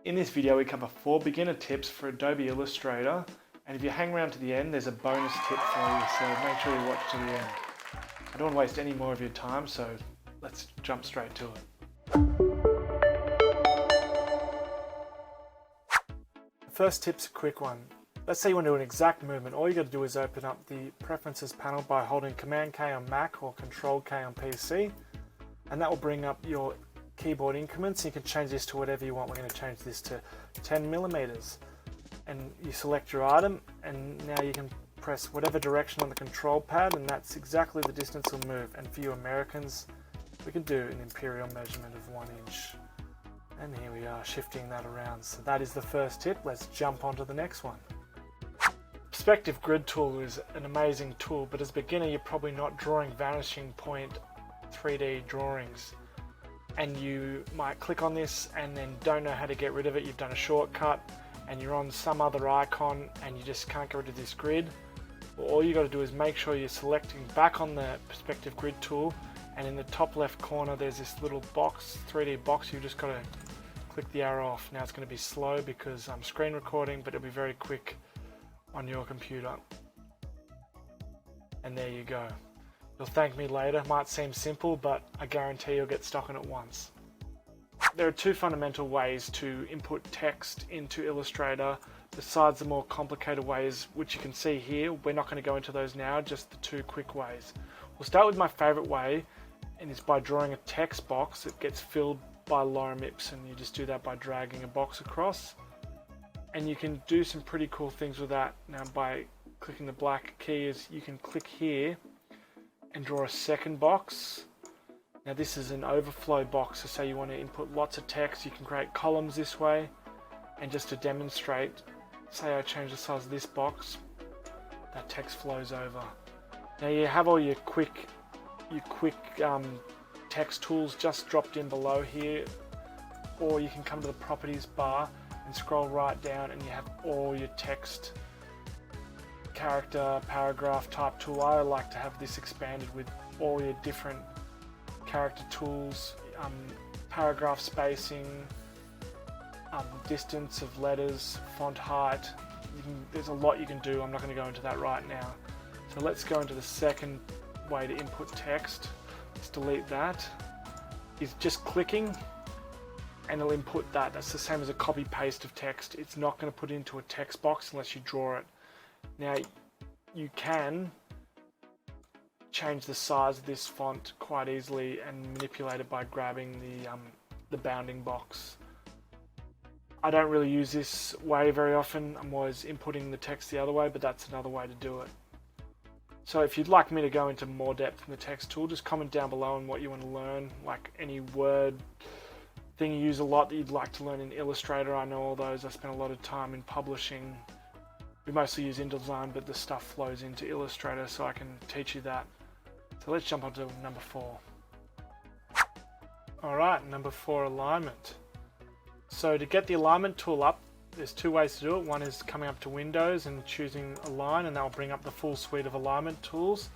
In this video we cover 4 beginner tips for Adobe Illustrator, and if you hang around to the end there's a bonus tip for you, so make sure you watch to the end. I don't want to waste any more of your time, so let's jump straight to it. The first tip's a quick one. Let's say you want to do an exact movement. All you got to do is open up the Preferences panel by holding Command K on Mac or Control K on PC, and that will bring up your keyboard increments. You can change this to whatever you want. We're going to change this to 10 millimeters, and you select your item, and now you can press whatever direction on the control pad, and that's exactly the distance it'll move. And for you Americans, we can do an imperial measurement of 1 inch, and here we are shifting that around. So that is the first tip. Let's jump on to the next one. Perspective Grid tool is an amazing tool, but as a beginner you're probably not drawing vanishing point 3D drawings, and you might click on this and then don't know how to get rid of it. You've done a shortcut and you're on some other icon and you just can't get rid of this grid. Well, all you got to do is make sure you're selecting back on the Perspective Grid tool, and in the top left corner there's this little box, 3D box. You just got to click the arrow off. Now it's going to be slow because I'm screen recording, but it'll be very quick on your computer. And there you go. You'll thank me later. Might seem simple, but I guarantee you'll get stuck on it once. There are 2 fundamental ways to input text into Illustrator, besides the more complicated ways which you can see here. We're not going to go into those now, just the 2 quick ways. We'll start with my favorite way, and it's by drawing a text box that gets filled by Lorem Ipsum. You just do that by dragging a box across, and you can do some pretty cool things with that. Now by clicking the black keys, you can click here and draw a second box. Now this is an overflow box, so say you want to input lots of text, you can create columns this way. And just to demonstrate, say I change the size of this box, that text flows over. Now you have all your quick text tools just dropped in below here, or you can come to the properties bar and scroll right down and you have all your text, character, paragraph type tool. I like to have this expanded with all your different character tools, paragraph spacing, distance of letters, font height. There's a lot you can do. I'm not going to go into that right now. So let's go into the second way to input text. Let's delete that. It's just clicking and it'll input that. That's the same as a copy paste of text. It's not going to put it into a text box unless you draw it. Now you can change the size of this font quite easily and manipulate it by grabbing the bounding box. I don't really use this way very often. I'm always inputting the text the other way, but that's another way to do it. So if you'd like me to go into more depth in the text tool, just comment down below on what you want to learn, like any word thing you use a lot that you'd like to learn in Illustrator. I know all those. I spent a lot of time in publishing. We mostly use InDesign, but the stuff flows into Illustrator, so I can teach you that. So let's jump on to number 4. Alright, number 4, alignment. So to get the alignment tool up, there's 2 ways to do it. One is coming up to Windows and choosing Align, and that will bring up the full suite of alignment tools.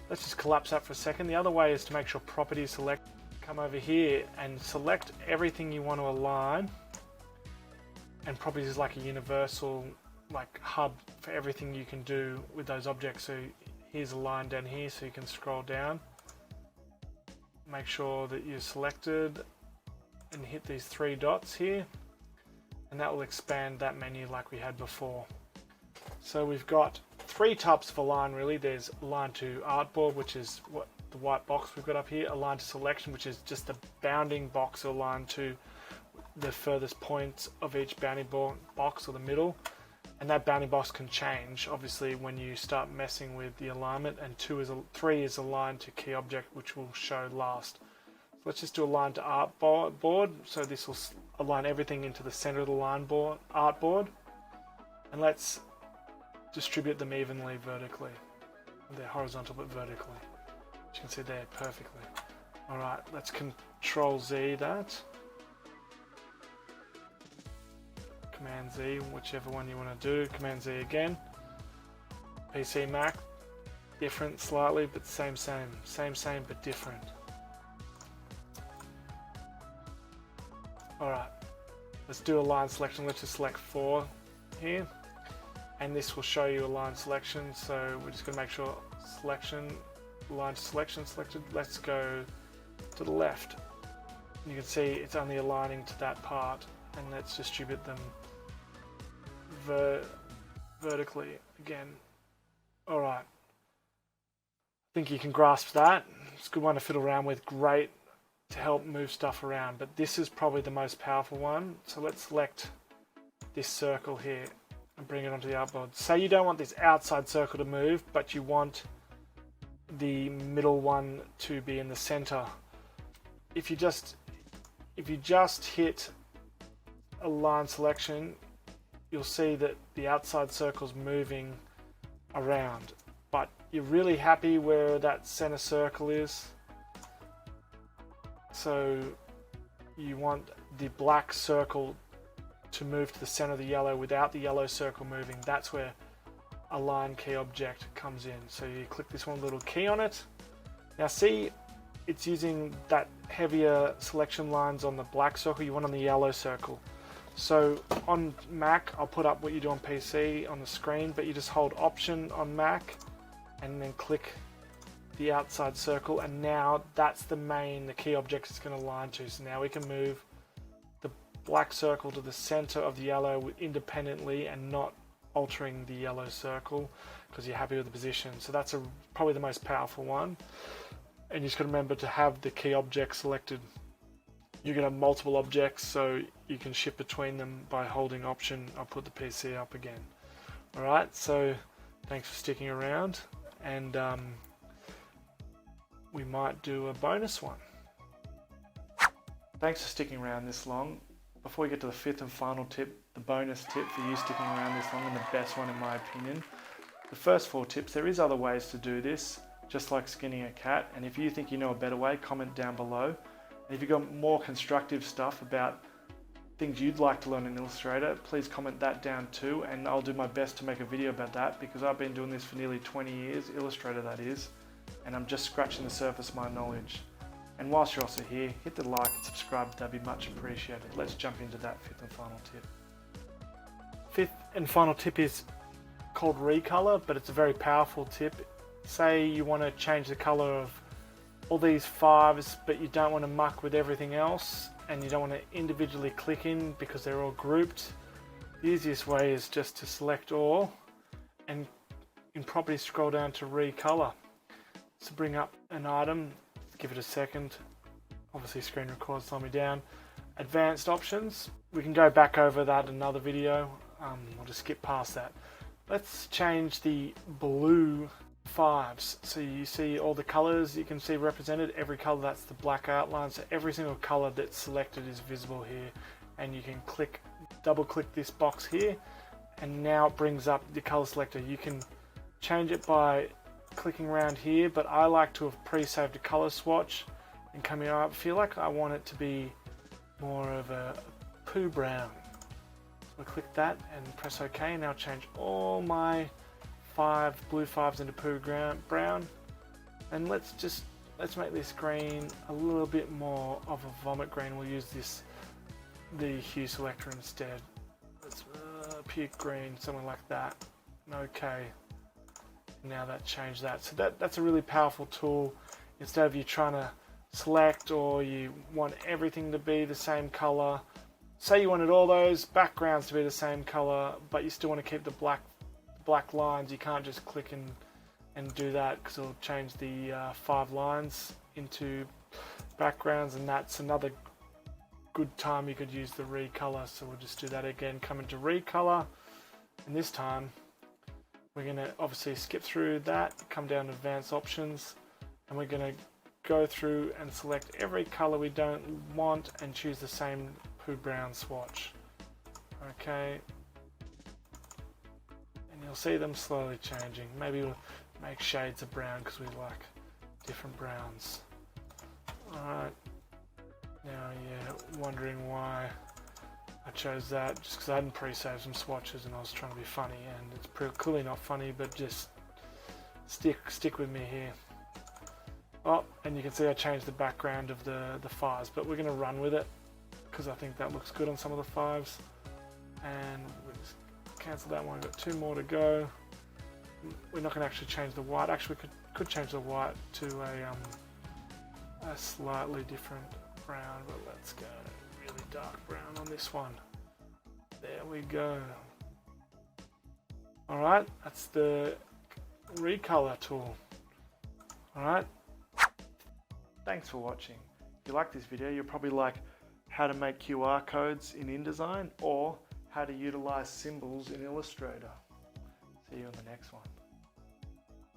Let's just collapse that for a second. The other way is to make sure Properties select. Come over here and select everything you want to align. And Properties is like a universal hub for everything you can do with those objects. So here's a line down here, so you can scroll down. Make sure that you're selected and hit these 3 dots here, and that will expand that menu like we had before. So we've got 3 types of align really. There's align to artboard, which is what the white box we've got up here. Align to selection, which is just the bounding box aligned to the furthest points of each bounding box or the middle. And that bounding box can change obviously when you start messing with the alignment. And 3 is aligned to key object, which we'll show last. So let's just do align to artboard. So this will align everything into the center of the artboard. And let's distribute them evenly vertically. They're horizontal but vertically. As you can see there perfectly. Alright, let's Control Z that. Command Z, whichever one you want to do. Command Z again. PC, Mac, different slightly, but same but different. Alright, Let's do a line selection. Let's just select 4 here, and this will show you a line selection. So we're just going to make sure selection, line selection selected. Let's go to the left. You can see it's only aligning to that part, and let's distribute them vertically again. Alright, I think you can grasp that. It's a good one to fiddle around with, great to help move stuff around, but this is probably the most powerful one. So let's select this circle here and bring it onto the artboard. Say you don't want this outside circle to move, but you want the middle one to be in the center. If you just hit a line selection, you'll see that the outside circle's moving around, but you're really happy where that center circle is. So you want the black circle to move to the center of the yellow without the yellow circle moving. That's where Align Key Object comes in. So you click this one little key on it. Now see, it's using that heavier selection lines on the black circle. You want on the yellow circle. So on Mac, I'll put up what you do on PC on the screen, but you just hold Option on Mac and then click the outside circle, and now that's the key object is going to align to. So now we can move the black circle to the center of the yellow independently and not altering the yellow circle because you're happy with the position. So that's probably the most powerful one. And you just got to remember to have the key object selected. You're going to have multiple objects, so you can shift between them by holding Option. I'll put the PC up again. Alright, so thanks for sticking around, and we might do a bonus one. Thanks for sticking around this long. Before we get to the 5th and final tip, the bonus tip for you sticking around this long, and the best one in my opinion. The first 4 tips, there is other ways to do this, just like skinning a cat, and if you think you know a better way, comment down below. And if you've got more constructive stuff about things you'd like to learn in Illustrator, please comment that down too, and I'll do my best to make a video about that, because I've been doing this for nearly 20 years, Illustrator that is, and I'm just scratching the surface of my knowledge. And whilst you're also here, hit the like and subscribe, that'd be much appreciated. Let's jump into that 5th and final tip. 5th and final tip is called Recolor, but it's a very powerful tip. Say you want to change the color of all these 5s, but you don't want to muck with everything else, and you don't want to individually click in because they're all grouped. The easiest way is just to select all, and in Properties scroll down to Recolor. So bring up an item, give it a second, obviously screen record, slow me down. Advanced options, we can go back over that in another video, we'll just skip past that. Let's change the blue 5s. So you see all the colors you can see represented, every color, that's the black outline, so every single color that's selected is visible here, and you can double click this box here, and now it brings up the color selector. You can change it by clicking around here, but I like to have pre-saved a color swatch and coming up. I feel like I want it to be more of a poo brown. So I click that and press OK, and now change all my blue 5s into poo brown, and let's make this green a little bit more of a vomit green. We'll use the hue selector instead. Let's puke green, something like that. Okay, now that changed that. So that's a really powerful tool. Instead of you trying to select, or you want everything to be the same color, say you wanted all those backgrounds to be the same color, but you still want to keep the black lines, you can't just click and do that, because it'll change the 5 lines into backgrounds, and that's another good time you could use the Recolor. So we'll just do that again, come into Recolor, and this time we're going to obviously skip through that, come down to Advanced Options, and we're going to go through and select every color we don't want and choose the same poo brown swatch. Okay. You'll see them slowly changing. Maybe we'll make shades of brown because we like different browns. Alright, now you're wondering why I chose that, just because I hadn't pre-saved some swatches and I was trying to be funny, and it's clearly not funny, but just stick with me here. Oh, and you can see I changed the background of the 5s, but we're going to run with it. because I think that looks good on some of the 5s. And we just cancel that one. We've got 2 more to go. We're not going to actually change the white. Actually, we could change the white to a slightly different brown, but let's go really dark brown on this one. There we go. Alright, that's the recolor tool. Alright, thanks for watching. If you like this video, you'll probably like how to make QR codes in InDesign or how to utilize symbols in Illustrator. See you in the next one.